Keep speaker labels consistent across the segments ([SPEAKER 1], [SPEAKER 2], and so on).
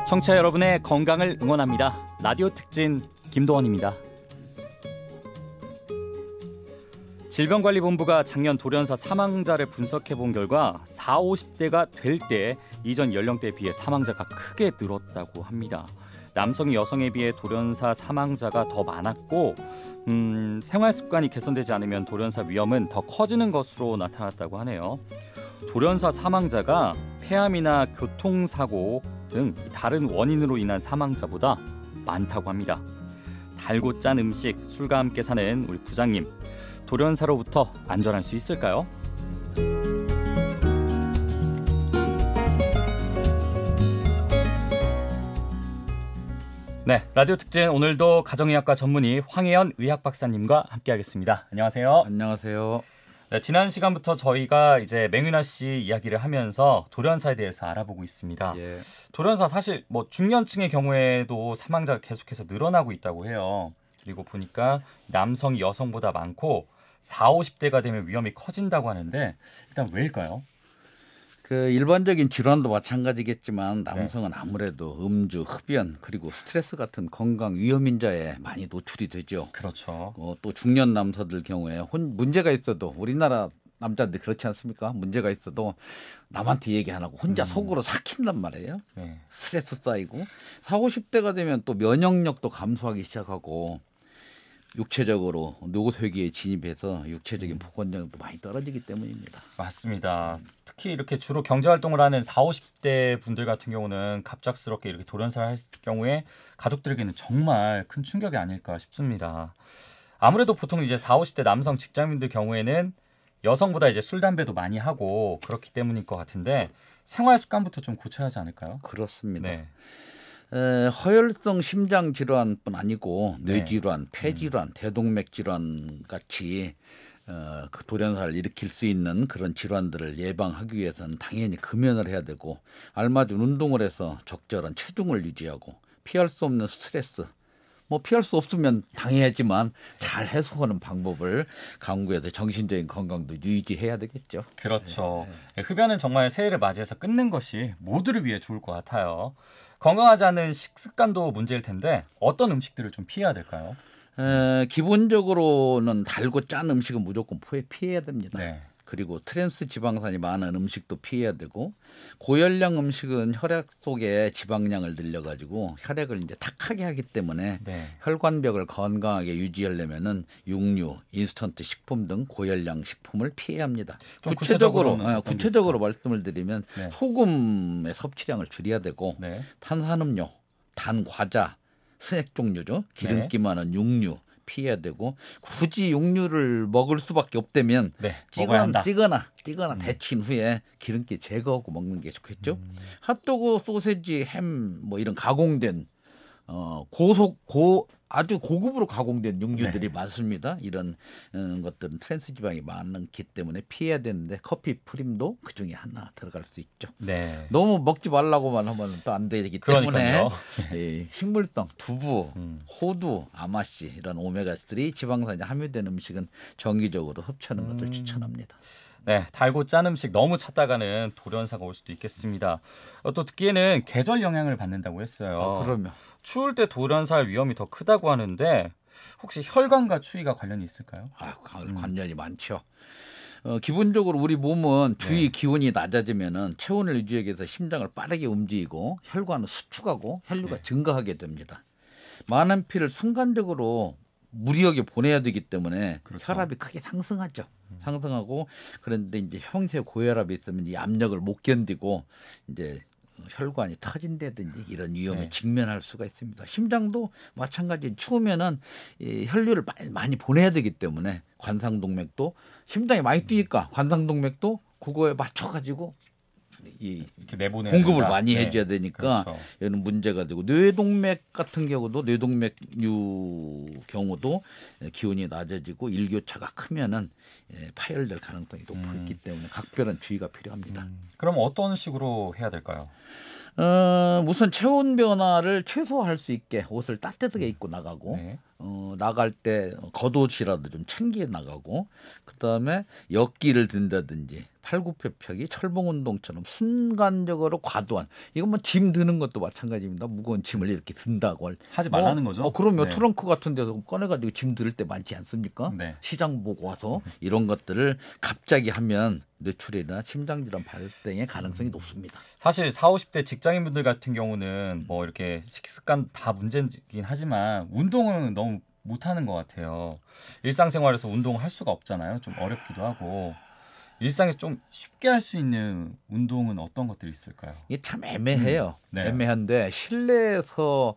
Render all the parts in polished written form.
[SPEAKER 1] 청취자 여러분의 건강을 응원합니다. 라디오 특진 김도원입니다. 질병관리본부가 작년 돌연사 사망자를 분석해본 결과 40, 50대가 될 때 이전 연령대에 비해 사망자가 크게 늘었다고 합니다. 남성이 여성에 비해 돌연사 사망자가 더 많았고 생활 습관이 개선되지 않으면 돌연사 위험은 더 커지는 것으로 나타났다고 하네요. 돌연사 사망자가 폐암이나 교통사고 등 다른 원인으로 인한 사망자보다 많다고 합니다. 달고 짠 음식, 술과 함께 사는 우리 부장님, 돌연사로부터 안전할 수 있을까요? 네, 라디오 특진 오늘도 가정의학과 전문의 황혜연 의학박사님과 함께하겠습니다. 안녕하세요.
[SPEAKER 2] 안녕하세요.
[SPEAKER 1] 네, 지난 시간부터 저희가 이제 맹윤아 씨 이야기를 하면서 돌연사에 대해서 알아보고 있습니다.
[SPEAKER 2] 예.
[SPEAKER 1] 돌연사 사실 뭐 중년층의 경우에도 사망자가 계속해서 늘어나고 있다고 해요. 그리고 보니까 남성이 여성보다 많고 40, 50대가 되면 위험이 커진다고 하는데 일단 왜일까요?
[SPEAKER 2] 그 일반적인 질환도 마찬가지겠지만 남성은 아무래도 음주, 흡연 그리고 스트레스 같은 건강 위험 인자에 많이 노출이 되죠.
[SPEAKER 1] 그렇죠.
[SPEAKER 2] 또 중년 남성들 경우에 문제가 있어도 우리나라 남자들 그렇지 않습니까? 문제가 있어도 남한테 얘기 안 하고 혼자 속으로 삭힌단 말이에요.
[SPEAKER 1] 네.
[SPEAKER 2] 스트레스 쌓이고 40, 50대가 되면 또 면역력도 감소하기 시작하고 육체적으로 노쇠기에 진입해서 육체적인 복원력도 많이 떨어지기 때문입니다.
[SPEAKER 1] 맞습니다. 특히 이렇게 주로 경제활동을 하는 40, 50대 분들 같은 경우는 갑작스럽게 이렇게 돌연사를 할 경우에 가족들에게는 정말 큰 충격이 아닐까 싶습니다. 아무래도 보통 이제 40, 50대 남성 직장인들 경우에는 여성보다 이제 술, 담배도 많이 하고 그렇기 때문일 것 같은데 생활 습관부터 좀 고쳐야 하지 않을까요?
[SPEAKER 2] 그렇습니다.
[SPEAKER 1] 네.
[SPEAKER 2] 허혈성 심장 질환뿐 아니고
[SPEAKER 1] 네.
[SPEAKER 2] 뇌질환, 폐질환, 대동맥 질환 같이 그 돌연사를 일으킬 수 있는 그런 질환들을 예방하기 위해서는 당연히 금연을 해야 되고 알맞은 운동을 해서 적절한 체중을 유지하고 피할 수 없는 스트레스 뭐 피할 수 없으면 당해야지만 잘 해소하는 방법을 강구해서 정신적인 건강도 유지해야 되겠죠.
[SPEAKER 1] 그렇죠. 네. 흡연은 정말 새해를 맞이해서 끊는 것이 모두를 위해 좋을 것 같아요. 건강하지 않은 식습관도 문제일 텐데 어떤 음식들을 좀 피해야 될까요?
[SPEAKER 2] 기본적으로는 달고 짠 음식은 무조건 피해야 됩니다.
[SPEAKER 1] 네.
[SPEAKER 2] 그리고 트랜스 지방산이 많은 음식도 피해야 되고 고열량 음식은 혈액 속에 지방량을 늘려가지고 혈액을 이제 탁하게 하기 때문에
[SPEAKER 1] 네.
[SPEAKER 2] 혈관벽을 건강하게 유지하려면은 육류, 인스턴트 식품 등 고열량 식품을 피해야 합니다. 구체적으로 말씀을 드리면
[SPEAKER 1] 네.
[SPEAKER 2] 소금의 섭취량을 줄여야 되고
[SPEAKER 1] 네.
[SPEAKER 2] 탄산음료, 단 과자, 스낵 종류죠. 기름기 많은 육류 피해야 되고 굳이 육류를 먹을 수밖에 없다면
[SPEAKER 1] 네,
[SPEAKER 2] 찌거나 데친 후에 기름기 제거하고 먹는 게 좋겠죠. 핫도그, 소세지, 햄 뭐 이런 가공된 아주 고급으로 가공된 육류들이 많습니다. 이런 것들은 트랜스 지방이 많기 때문에 피해야 되는데 커피, 프림도 그중에 하나 들어갈 수 있죠.
[SPEAKER 1] 네.
[SPEAKER 2] 너무 먹지 말라고만 하면 또 안 되기
[SPEAKER 1] 그러니까요.
[SPEAKER 2] 때문에 식물성, 두부, 호두, 아마씨 이런 오메가3 지방산이 함유된 음식은 정기적으로 섭취하는 것을 추천합니다.
[SPEAKER 1] 네, 달고 짠 음식 너무 찾다가는 돌연사가 올 수도 있겠습니다. 또 듣기에는 계절 영향을 받는다고 했어요.
[SPEAKER 2] 그러면
[SPEAKER 1] 추울 때 돌연사할 위험이 더 크다고 하는데 혹시 혈관과 추위가 관련이 있을까요?
[SPEAKER 2] 관련이 많죠. 기본적으로 우리 몸은 주위 기온이 낮아지면은 체온을 유지하기 위해서 심장을 빠르게 움직이고 혈관은 수축하고 혈류가 증가하게 됩니다. 많은 피를 순간적으로 무리하게 보내야 되기 때문에
[SPEAKER 1] 그렇죠.
[SPEAKER 2] 혈압이 크게 상승하죠. 상승하고 그런데 이제 평소에 고혈압이 있으면 이 압력을 못 견디고 이제 혈관이 터진다든지 이런 위험에 직면할 수가 있습니다. 심장도 마찬가지 추우면은 이 혈류를 많이 보내야 되기 때문에 관상동맥도 심장이 많이 뛰니까 관상동맥도 그거에 맞춰가지고
[SPEAKER 1] 이렇게
[SPEAKER 2] 공급을 많이 해줘야 되니까
[SPEAKER 1] 그렇죠.
[SPEAKER 2] 이런 문제가 되고 뇌동맥 같은 경우도 뇌동맥류 경우도 기온이 낮아지고 일교차가 크면은 파열될 가능성이 높기 때문에 각별한 주의가 필요합니다.
[SPEAKER 1] 그럼 어떤 식으로 해야 될까요?
[SPEAKER 2] 우선 체온 변화를 최소화할 수 있게 옷을 따뜻하게 입고 나가고 나갈 때 겉옷이라도 좀 챙겨 나가고 그다음에 역기를 든다든지 팔굽혀펴기, 철봉 운동처럼 순간적으로 과도한 이건 뭐 짐 드는 것도 마찬가지입니다. 무거운 짐을 이렇게 든다고
[SPEAKER 1] 하지 말라는 거죠.
[SPEAKER 2] 그러면
[SPEAKER 1] 네.
[SPEAKER 2] 트렁크 같은 데서 꺼내가지고 짐 들을 때 많지 않습니까?
[SPEAKER 1] 네.
[SPEAKER 2] 시장 보고 와서 이런 것들을 갑자기 하면 뇌출이나 심장질환 발생의 가능성이 높습니다.
[SPEAKER 1] 사실 40, 50대 직장인분들 같은 경우는 뭐 이렇게 식습관 다 문제긴 하지만 운동은 너무 못하는 것 같아요. 일상생활에서 운동을 할 수가 없잖아요. 좀 어렵기도 하고. 일상에서 좀 쉽게 할 수 있는 운동은 어떤 것들이 있을까요?
[SPEAKER 2] 이게 참 애매해요.
[SPEAKER 1] 네.
[SPEAKER 2] 애매한데 실내에서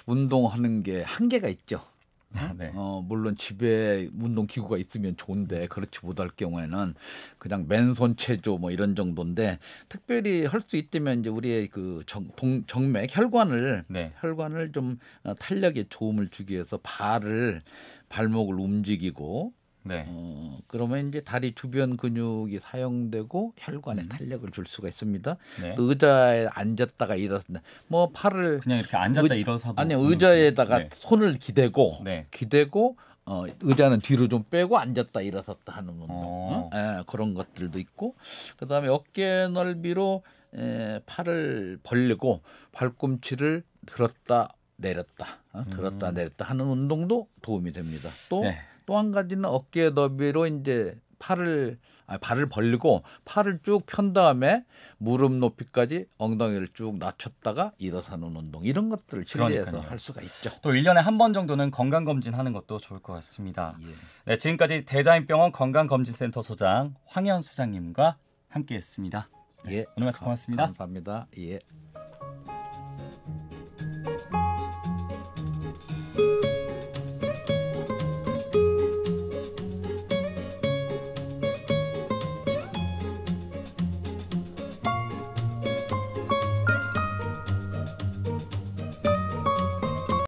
[SPEAKER 2] 운동하는 게 한계가 있죠.
[SPEAKER 1] 네.
[SPEAKER 2] 물론 집에 운동 기구가 있으면 좋은데 그렇지 못할 경우에는 그냥 맨손 체조 뭐 이런 정도인데 특별히 할 수 있다면 이제 우리의 그 정맥 혈관을
[SPEAKER 1] 네.
[SPEAKER 2] 좀 탄력에 도움을 주기 위해서 발목을 움직이고
[SPEAKER 1] 네.
[SPEAKER 2] 그러면 이제 다리 주변 근육이 사용되고 혈관에 탄력을 줄 수가 있습니다.
[SPEAKER 1] 네.
[SPEAKER 2] 또 의자에 앉았다가 일어선다. 뭐 팔을
[SPEAKER 1] 그냥 이렇게 앉았다 일어서도
[SPEAKER 2] 아니 의자에다가
[SPEAKER 1] 네.
[SPEAKER 2] 손을 기대고
[SPEAKER 1] 네.
[SPEAKER 2] 의자는 뒤로 좀 빼고 앉았다 일어섰다 하는 운동 그런 것들도 있고 그다음에 어깨 넓이로 팔을 벌리고 발꿈치를 들었다 내렸다 하는 운동도 도움이 됩니다. 또 한 가지는 어깨 너비로 이제 발을 벌리고 팔을 쭉 편 다음에 무릎 높이까지 엉덩이를 쭉 낮췄다가 일어서는 운동 이런 것들을 실내에서 할 수가 있죠.
[SPEAKER 1] 또 1년에 한 번 정도는 건강검진하는 것도 좋을 것 같습니다.
[SPEAKER 2] 예.
[SPEAKER 1] 네, 지금까지 대자연병원 건강검진센터 소장 황현 소장님과 함께했습니다.
[SPEAKER 2] 예.
[SPEAKER 1] 오늘 말씀 고맙습니다.
[SPEAKER 2] 감사합니다. 예.